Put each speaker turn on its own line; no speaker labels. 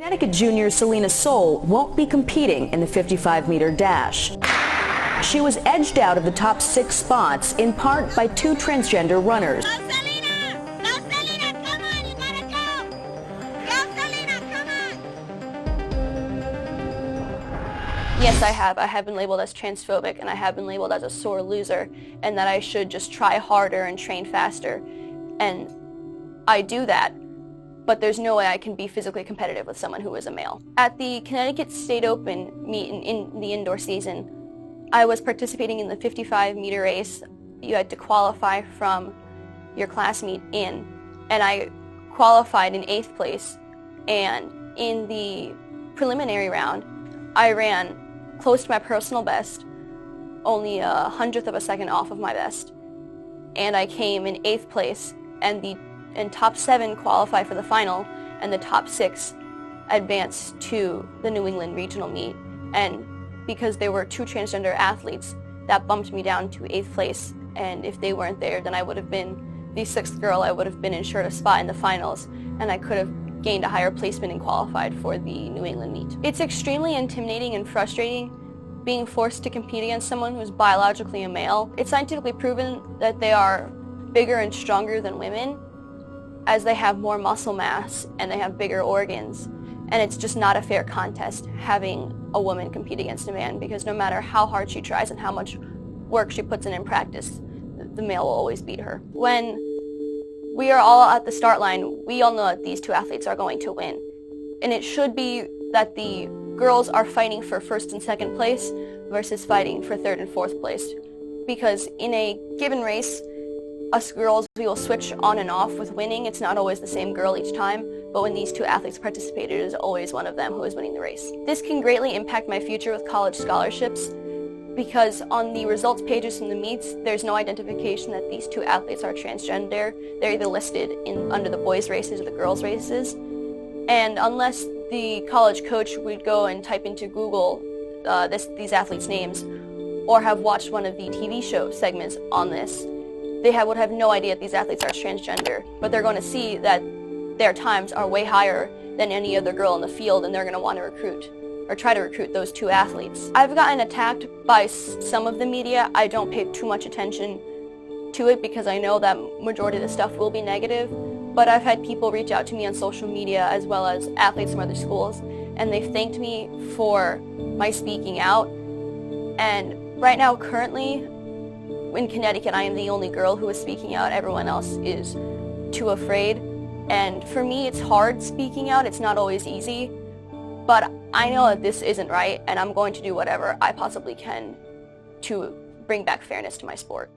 Connecticut junior Selina Soule won't be competing in the 55-meter dash. She was edged out of the top 6 spots in part by 2 transgender runners.
Go Selina! Go Selina! Come on, you gotta go! Go Selina, come on!
Yes, I have. I have been labeled as transphobic, and I have been labeled as a sore loser, and that I should just try harder and train faster. And I do that, but there's no way I can be physically competitive with someone who is a male. At the Connecticut State Open meet in the indoor season, I was participating in the 55-meter race. You had to qualify from your class meet in, and I qualified in 8th place. And in the preliminary round, I ran close to my personal best, only 100th of a second off of my best. And I came in 8th place, and top 7 qualify for the final, and the top 6 advanced to the New England regional meet. And because there were 2 transgender athletes, that bumped me down to 8th place. And if they weren't there, then I would have been the 6th girl. I would have been ensured a spot in the finals, and I could have gained a higher placement and qualified for the New England meet. It's extremely intimidating and frustrating being forced to compete against someone who's biologically a male. It's scientifically proven that they are bigger and stronger than women, as they have more muscle mass and they have bigger organs. And it's just not a fair contest having a woman compete against a man, because no matter how hard she tries and how much work she puts in practice, the male will always beat her. When we are all at the start line, we all know that these 2 athletes are going to win. And it should be that the girls are fighting for 1st and 2nd place versus fighting for 3rd and 4th place. Because in a given race, us girls, we will switch on and off with winning. It's not always the same girl each time, but when these 2 athletes participated, it is always one of them who is winning the race. This can greatly impact my future with college scholarships, because on the results pages from the meets, there's no identification that these 2 athletes are transgender. They're either listed under the boys' races or the girls' races. And unless the college coach would go and type into Google these athletes' names, or have watched one of the TV show segments on this, they would have no idea that these athletes are transgender. But they're going to see that their times are way higher than any other girl in the field, and they're going to want to recruit or try to recruit those 2 athletes. I've gotten attacked by some of the media. I don't pay too much attention to it because I know that majority of the stuff will be negative, but I've had people reach out to me on social media as well as athletes from other schools, and they've thanked me for my speaking out. And right now, currently, in Connecticut, I am the only girl who is speaking out. Everyone else is too afraid. And for me, it's hard speaking out. It's not always easy. But I know that this isn't right, and I'm going to do whatever I possibly can to bring back fairness to my sport.